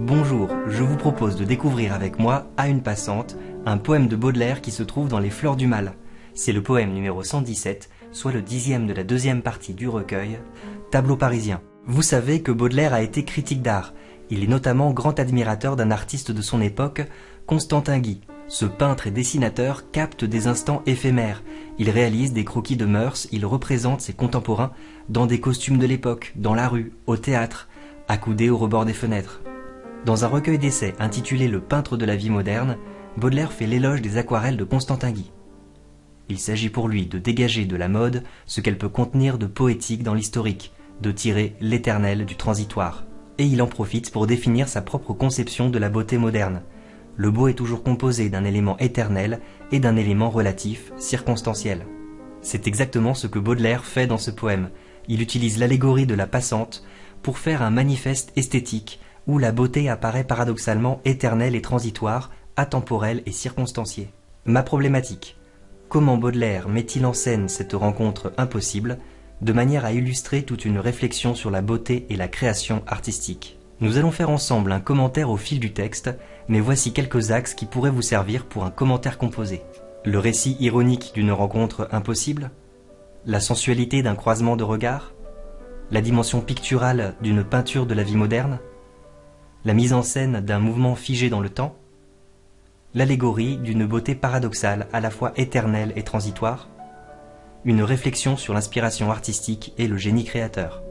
Bonjour, je vous propose de découvrir avec moi, À une passante, un poème de Baudelaire qui se trouve dans Les Fleurs du Mal. C'est le poème numéro 117, soit le 10e de la deuxième partie du recueil, Tableau parisien. Vous savez que Baudelaire a été critique d'art. Il est notamment grand admirateur d'un artiste de son époque, Constantin Guy. Ce peintre et dessinateur capte des instants éphémères. Il réalise des croquis de mœurs, il représente ses contemporains dans des costumes de l'époque, dans la rue, au théâtre, accoudés au rebord des fenêtres. Dans un recueil d'essais intitulé Le peintre de la vie moderne, Baudelaire fait l'éloge des aquarelles de Constantin Guy. Il s'agit pour lui de dégager de la mode ce qu'elle peut contenir de poétique dans l'historique, de tirer l'éternel du transitoire. Et il en profite pour définir sa propre conception de la beauté moderne. Le beau est toujours composé d'un élément éternel et d'un élément relatif, circonstanciel. C'est exactement ce que Baudelaire fait dans ce poème. Il utilise l'allégorie de la passante pour faire un manifeste esthétique où la beauté apparaît paradoxalement éternelle et transitoire, atemporelle et circonstanciée. Ma problématique. Comment Baudelaire met-il en scène cette rencontre impossible, de manière à illustrer toute une réflexion sur la beauté et la création artistique. Nous allons faire ensemble un commentaire au fil du texte, mais voici quelques axes qui pourraient vous servir pour un commentaire composé. Le récit ironique d'une rencontre impossible, la sensualité d'un croisement de regards, la dimension picturale d'une peinture de la vie moderne, la mise en scène d'un mouvement figé dans le temps, l'allégorie d'une beauté paradoxale à la fois éternelle et transitoire, une réflexion sur l'inspiration artistique et le génie créateur.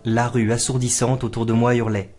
La rue assourdissante autour de moi hurlait.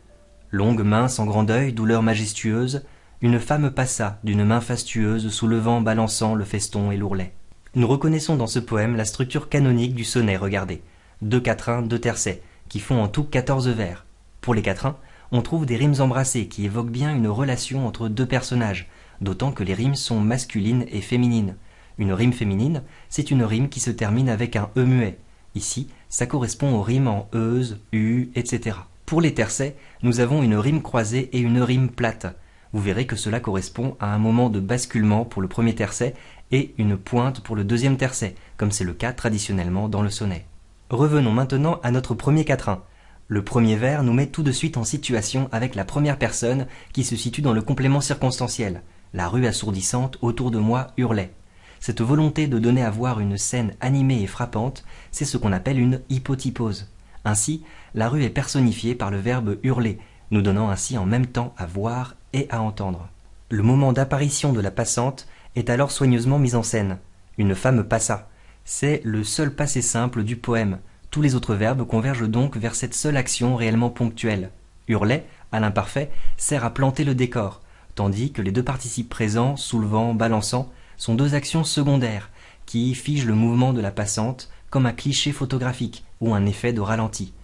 Longue, mince, en grand deuil, douleur majestueuse, une femme passa d'une main fastueuse soulevant, balançant le feston et l'ourlet. Nous reconnaissons dans ce poème la structure canonique du sonnet, regardez. 2 quatrains, 2 tercets, qui font en tout 14 vers. Pour les quatrains, on trouve des rimes embrassées qui évoquent bien une relation entre deux personnages, d'autant que les rimes sont masculines et féminines. Une rime féminine, c'est une rime qui se termine avec un E muet. Ici, ça correspond aux rimes en euse, u, etc. Pour les tercets, nous avons une rime croisée et une rime plate. Vous verrez que cela correspond à un moment de basculement pour le premier tercet et une pointe pour le deuxième tercet, comme c'est le cas traditionnellement dans le sonnet. Revenons maintenant à notre premier quatrain. Le premier vers nous met tout de suite en situation avec la première personne qui se situe dans le complément circonstanciel. La rue assourdissante autour de moi hurlait. Cette volonté de donner à voir une scène animée et frappante, c'est ce qu'on appelle une hypotypose. Ainsi, la rue est personnifiée par le verbe hurler, nous donnant ainsi en même temps à voir et à entendre. Le moment d'apparition de la passante est alors soigneusement mis en scène. Une femme passa. C'est le seul passé simple du poème. Tous les autres verbes convergent donc vers cette seule action réellement ponctuelle. Hurlet, à l'imparfait, sert à planter le décor, tandis que les deux participes présents, soulevant, balançant, sont deux actions secondaires qui figent le mouvement de la passante comme un cliché photographique ou un effet de ralenti.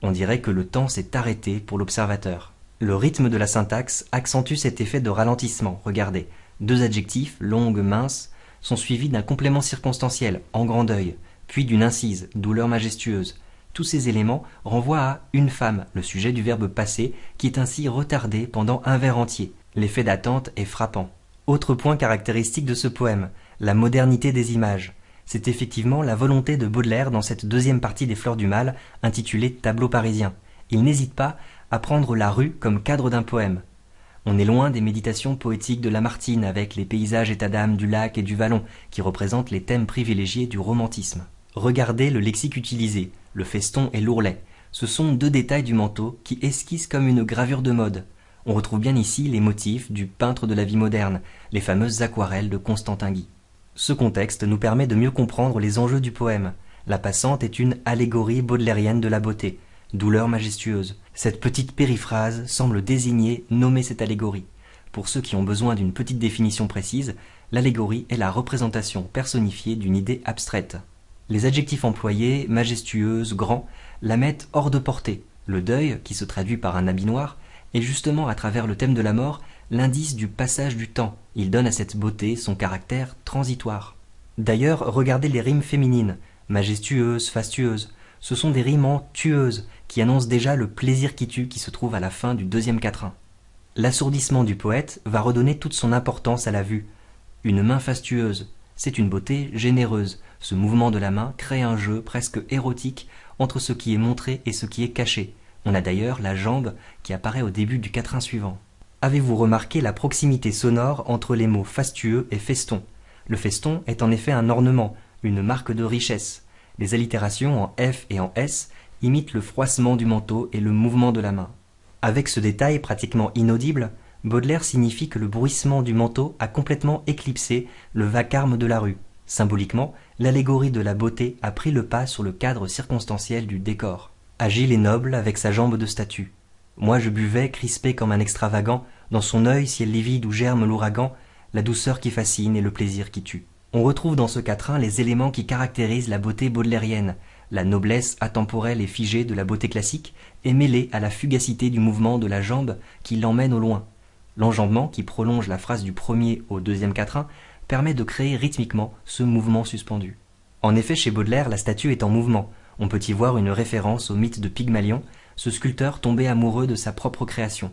On dirait que le temps s'est arrêté pour l'observateur. Le rythme de la syntaxe accentue cet effet de ralentissement. Regardez, deux adjectifs, longue, mince, sont suivis d'un complément circonstanciel, en grand deuil, puis d'une incise, douleur majestueuse. Tous ces éléments renvoient à une femme, le sujet du verbe passer, qui est ainsi retardé pendant un vers entier. L'effet d'attente est frappant. Autre point caractéristique de ce poème, la modernité des images. C'est effectivement la volonté de Baudelaire dans cette deuxième partie des Fleurs du Mal, intitulée Tableau parisien. Il n'hésite pas à prendre la rue comme cadre d'un poème. On est loin des méditations poétiques de Lamartine avec les paysages état d'âme du lac et du vallon qui représentent les thèmes privilégiés du romantisme. Regardez le lexique utilisé, le feston et l'ourlet. Ce sont deux détails du manteau qui esquissent comme une gravure de mode. On retrouve bien ici les motifs du peintre de la vie moderne, les fameuses aquarelles de Constantin Guy. Ce contexte nous permet de mieux comprendre les enjeux du poème. La passante est une allégorie baudelairienne de la beauté, douleur majestueuse. Cette petite périphrase semble désigner, nommer cette allégorie. Pour ceux qui ont besoin d'une petite définition précise, l'allégorie est la représentation personnifiée d'une idée abstraite. Les adjectifs employés, majestueuse, grand, la mettent hors de portée. Le deuil, qui se traduit par un habit noir, est justement à travers le thème de la mort l'indice du passage du temps. Il donne à cette beauté son caractère transitoire. D'ailleurs, regardez les rimes féminines, majestueuse, fastueuse. Ce sont des rimes en tueuse qui annoncent déjà le plaisir qui tue qui se trouve à la fin du deuxième quatrain. L'assourdissement du poète va redonner toute son importance à la vue. Une main fastueuse, c'est une beauté généreuse. Ce mouvement de la main crée un jeu presque érotique entre ce qui est montré et ce qui est caché. On a d'ailleurs la jambe qui apparaît au début du quatrain suivant. Avez-vous remarqué la proximité sonore entre les mots fastueux et feston? Le feston est en effet un ornement, une marque de richesse. Les allitérations en F et en S imitent le froissement du manteau et le mouvement de la main. Avec ce détail pratiquement inaudible, Baudelaire signifie que le bruissement du manteau a complètement éclipsé le vacarme de la rue. Symboliquement, l'allégorie de la beauté a pris le pas sur le cadre circonstanciel du décor. Agile et noble avec sa jambe de statue. Moi je buvais, crispé comme un extravagant, dans son œil ciel livide où germe l'ouragan, la douceur qui fascine et le plaisir qui tue. On retrouve dans ce quatrain les éléments qui caractérisent la beauté baudelairienne. La noblesse atemporelle et figée de la beauté classique est mêlée à la fugacité du mouvement de la jambe qui l'emmène au loin. L'enjambement, qui prolonge la phrase du premier au deuxième quatrain, permet de créer rythmiquement ce mouvement suspendu. En effet, chez Baudelaire, la statue est en mouvement. On peut y voir une référence au mythe de Pygmalion, ce sculpteur tombé amoureux de sa propre création.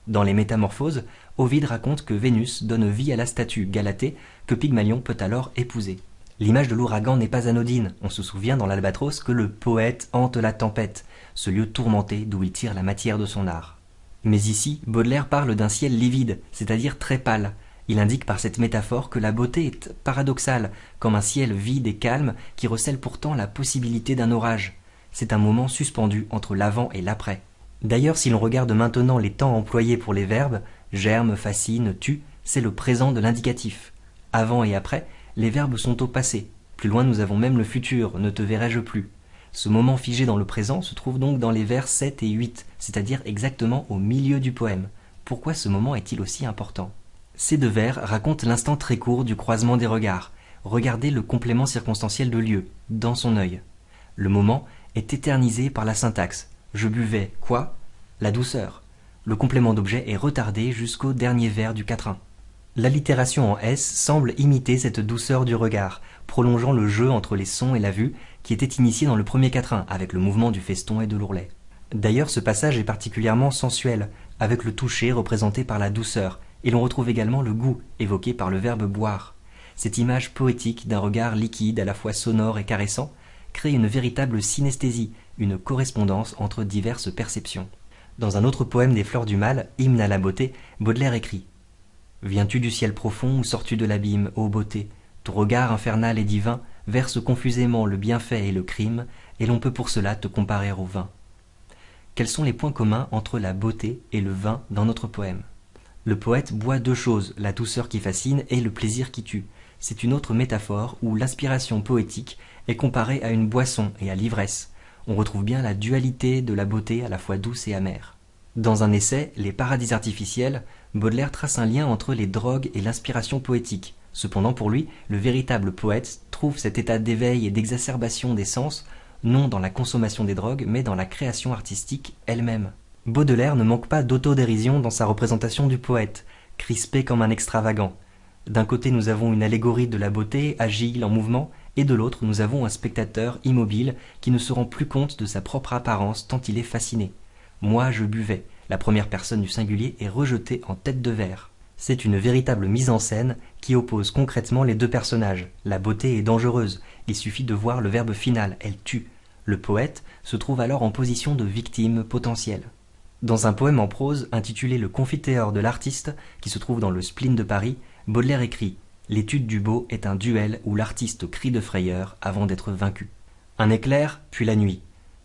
Dans les Métamorphoses, Ovide raconte que Vénus donne vie à la statue Galatée que Pygmalion peut alors épouser. L'image de l'ouragan n'est pas anodine. On se souvient dans l'Albatros que le poète hante la tempête, ce lieu tourmenté d'où il tire la matière de son art. Mais ici, Baudelaire parle d'un ciel livide, c'est-à-dire très pâle. Il indique par cette métaphore que la beauté est paradoxale, comme un ciel vide et calme qui recèle pourtant la possibilité d'un orage. C'est un moment suspendu entre l'avant et l'après. D'ailleurs, si l'on regarde maintenant les temps employés pour les verbes, germe, fascine, tue, c'est le présent de l'indicatif. Avant et après, les verbes sont au passé. Plus loin, nous avons même le futur, ne te verrai-je plus. Ce moment figé dans le présent se trouve donc dans les vers 7 et 8, c'est-à-dire exactement au milieu du poème. Pourquoi ce moment est-il aussi important? Ces deux vers racontent l'instant très court du croisement des regards. Regardez le complément circonstanciel de lieu, dans son œil. Le moment est éternisé par la syntaxe. Je buvais quoi? La douceur. Le complément d'objet est retardé jusqu'au dernier vers du quatrain. L'allitération en S semble imiter cette douceur du regard, prolongeant le jeu entre les sons et la vue qui était initié dans le premier quatrain avec le mouvement du feston et de l'ourlet. D'ailleurs, ce passage est particulièrement sensuel, avec le toucher représenté par la douceur, et l'on retrouve également le goût évoqué par le verbe boire. Cette image poétique d'un regard liquide à la fois sonore et caressant crée une véritable synesthésie, une correspondance entre diverses perceptions. Dans un autre poème des Fleurs du Mal, Hymne à la beauté, Baudelaire écrit « Viens-tu du ciel profond ou sors-tu de l'abîme, ô beauté? Ton regard infernal et divin verse confusément le bienfait et le crime, et l'on peut pour cela te comparer au vin. » Quels sont les points communs entre la beauté et le vin dans notre poème? Le poète boit deux choses, la douceur qui fascine et le plaisir qui tue. C'est une autre métaphore où l'inspiration poétique est comparée à une boisson et à l'ivresse. On retrouve bien la dualité de la beauté à la fois douce et amère. Dans un essai, Les paradis artificiels, Baudelaire trace un lien entre les drogues et l'inspiration poétique. Cependant, pour lui, le véritable poète trouve cet état d'éveil et d'exacerbation des sens, non dans la consommation des drogues, mais dans la création artistique elle-même. Baudelaire ne manque pas d'autodérision dans sa représentation du poète, crispé comme un extravagant. D'un côté, nous avons une allégorie de la beauté, agile, en mouvement, et de l'autre, nous avons un spectateur immobile qui ne se rend plus compte de sa propre apparence tant il est fasciné. Moi, je buvais. La première personne du singulier est rejetée en tête de vers. C'est une véritable mise en scène qui oppose concrètement les deux personnages. La beauté est dangereuse, il suffit de voir le verbe final, elle tue. Le poète se trouve alors en position de victime potentielle. Dans un poème en prose intitulé Le Confiteor de l'artiste, qui se trouve dans le Spleen de Paris, Baudelaire écrit « L'étude du beau est un duel où l'artiste crie de frayeur avant d'être vaincu. Un éclair, puis la nuit.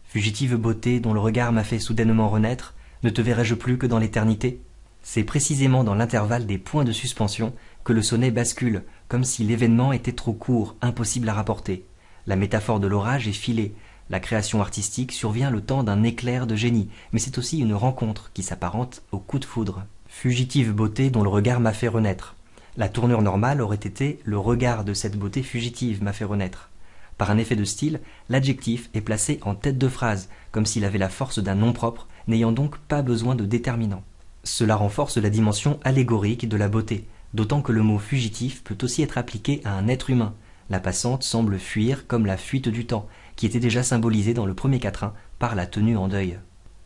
Fugitive beauté dont le regard m'a fait soudainement renaître, ne te verrai-je plus que dans l'éternité ?» C'est précisément dans l'intervalle des points de suspension que le sonnet bascule, comme si l'événement était trop court, impossible à rapporter. La métaphore de l'orage est filée. La création artistique survient le temps d'un éclair de génie, mais c'est aussi une rencontre qui s'apparente au coup de foudre. Fugitive beauté dont le regard m'a fait renaître. La tournure normale aurait été « le regard de cette beauté fugitive m'a fait renaître ». Par un effet de style, l'adjectif est placé en tête de phrase, comme s'il avait la force d'un nom propre, n'ayant donc pas besoin de déterminant. Cela renforce la dimension allégorique de la beauté, d'autant que le mot fugitif peut aussi être appliqué à un être humain. La passante semble fuir comme la fuite du temps, qui était déjà symbolisée dans le premier quatrain par la tenue en deuil.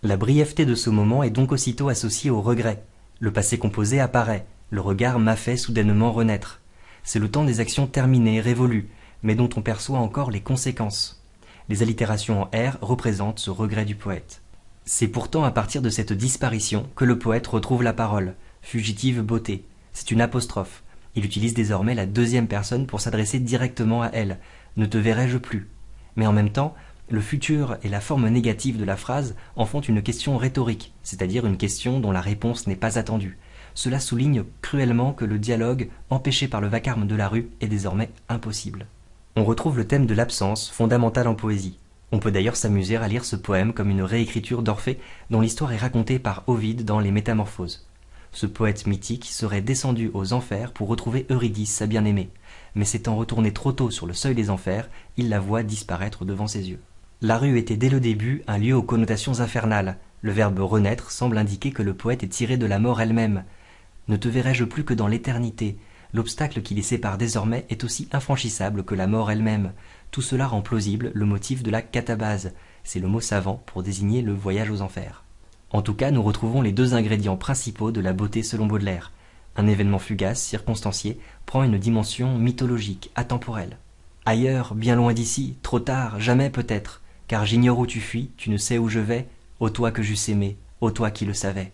La brièveté de ce moment est donc aussitôt associée au regret. Le passé composé apparaît, le regard m'a fait soudainement renaître. C'est le temps des actions terminées, révolues, mais dont on perçoit encore les conséquences. Les allitérations en R représentent ce regret du poète. C'est pourtant à partir de cette disparition que le poète retrouve la parole, fugitive beauté. C'est une apostrophe. Il utilise désormais la deuxième personne pour s'adresser directement à elle. Ne te verrai-je plus. Mais en même temps, le futur et la forme négative de la phrase en font une question rhétorique, c'est-à-dire une question dont la réponse n'est pas attendue. Cela souligne cruellement que le dialogue, empêché par le vacarme de la rue, est désormais impossible. On retrouve le thème de l'absence, fondamental en poésie. On peut d'ailleurs s'amuser à lire ce poème comme une réécriture d'Orphée, dont l'histoire est racontée par Ovide dans les Métamorphoses. Ce poète mythique serait descendu aux enfers pour retrouver Eurydice, sa bien-aimée. Mais s'étant retourné trop tôt sur le seuil des enfers, il la voit disparaître devant ses yeux. La rue était dès le début un lieu aux connotations infernales. Le verbe renaître semble indiquer que le poète est tiré de la mort elle-même. Ne te verrai-je plus que dans l'éternité. L'obstacle qui les sépare désormais est aussi infranchissable que la mort elle-même. Tout cela rend plausible le motif de la catabase. C'est le mot savant pour désigner le voyage aux enfers. En tout cas, nous retrouvons les deux ingrédients principaux de la beauté selon Baudelaire. Un événement fugace, circonstancié, prend une dimension mythologique, atemporelle. Ailleurs, bien loin d'ici, trop tard, jamais peut-être, car j'ignore où tu fuis, tu ne sais où je vais, ô toi que j'eusse aimé, ô toi qui le savais.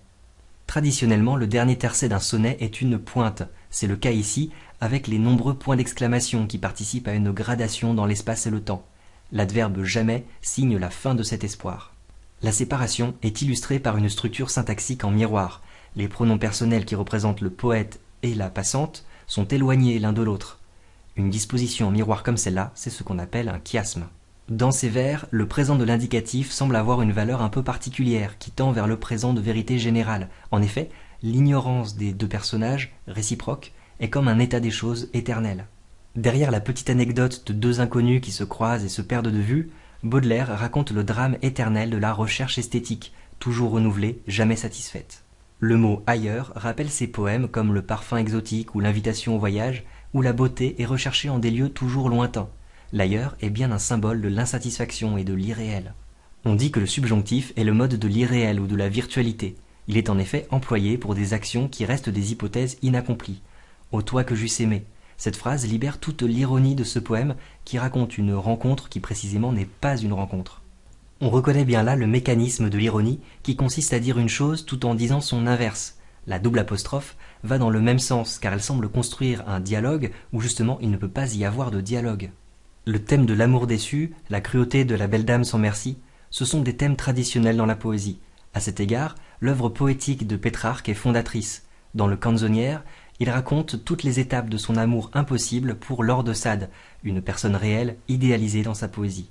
Traditionnellement, le dernier tercet d'un sonnet est une pointe. C'est le cas ici, avec les nombreux points d'exclamation qui participent à une gradation dans l'espace et le temps. L'adverbe « jamais » signe la fin de cet espoir. La séparation est illustrée par une structure syntaxique en miroir. Les pronoms personnels qui représentent le poète et la passante sont éloignés l'un de l'autre. Une disposition en miroir comme celle-là, c'est ce qu'on appelle un chiasme. Dans ces vers, le présent de l'indicatif semble avoir une valeur un peu particulière qui tend vers le présent de vérité générale. En effet, l'ignorance des deux personnages, réciproques, est comme un état des choses éternel. Derrière la petite anecdote de deux inconnus qui se croisent et se perdent de vue, Baudelaire raconte le drame éternel de la recherche esthétique, toujours renouvelée, jamais satisfaite. Le mot « ailleurs » rappelle ces poèmes comme le parfum exotique ou l'invitation au voyage, où la beauté est recherchée en des lieux toujours lointains. L'ailleurs est bien un symbole de l'insatisfaction et de l'irréel. On dit que le subjonctif est le mode de l'irréel ou de la virtualité. Il est en effet employé pour des actions qui restent des hypothèses inaccomplies. « Ô toi que j'eusse aimé ». Cette phrase libère toute l'ironie de ce poème qui raconte une rencontre qui précisément n'est pas une rencontre. On reconnaît bien là le mécanisme de l'ironie qui consiste à dire une chose tout en disant son inverse. La double apostrophe va dans le même sens car elle semble construire un dialogue où justement il ne peut pas y avoir de dialogue. Le thème de l'amour déçu, la cruauté de la belle dame sans merci, ce sont des thèmes traditionnels dans la poésie. À cet égard, l'œuvre poétique de Pétrarque est fondatrice. Dans le Canzonière, il raconte toutes les étapes de son amour impossible pour Laure de Sade, une personne réelle idéalisée dans sa poésie.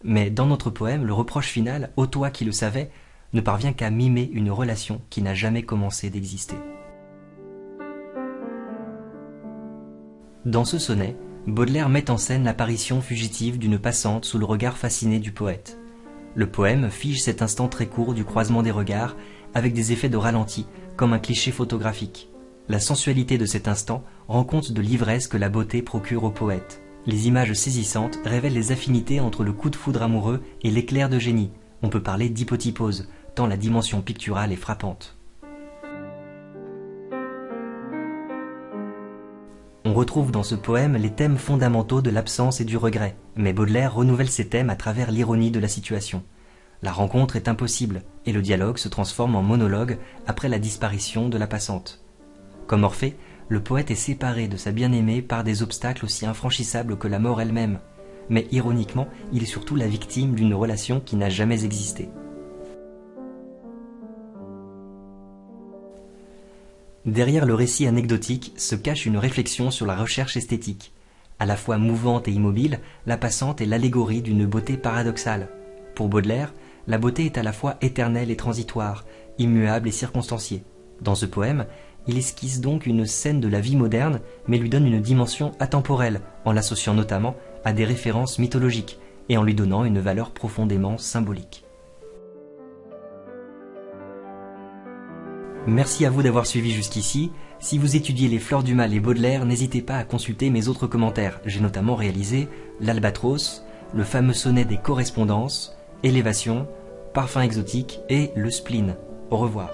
Mais dans notre poème, le reproche final, ô toi qui le savais, ne parvient qu'à mimer une relation qui n'a jamais commencé d'exister. Dans ce sonnet, Baudelaire met en scène l'apparition fugitive d'une passante sous le regard fasciné du poète. Le poème fige cet instant très court du croisement des regards avec des effets de ralenti, comme un cliché photographique. La sensualité de cet instant rend compte de l'ivresse que la beauté procure au poète. Les images saisissantes révèlent les affinités entre le coup de foudre amoureux et l'éclair de génie. On peut parler d'hypotypose, tant la dimension picturale est frappante. On retrouve dans ce poème les thèmes fondamentaux de l'absence et du regret, mais Baudelaire renouvelle ces thèmes à travers l'ironie de la situation. La rencontre est impossible, et le dialogue se transforme en monologue après la disparition de la passante. Comme Orphée, le poète est séparé de sa bien-aimée par des obstacles aussi infranchissables que la mort elle-même, mais ironiquement, il est surtout la victime d'une relation qui n'a jamais existé. Derrière le récit anecdotique se cache une réflexion sur la recherche esthétique. À la fois mouvante et immobile, la passante est l'allégorie d'une beauté paradoxale. Pour Baudelaire, la beauté est à la fois éternelle et transitoire, immuable et circonstanciée. Dans ce poème, il esquisse donc une scène de la vie moderne, mais lui donne une dimension atemporelle, en l'associant notamment à des références mythologiques et en lui donnant une valeur profondément symbolique. Merci à vous d'avoir suivi jusqu'ici. Si vous étudiez les Fleurs du Mal et Baudelaire, n'hésitez pas à consulter mes autres commentaires. J'ai notamment réalisé l'Albatros, le fameux sonnet des correspondances, Élévation, Parfum exotique et le spleen. Au revoir.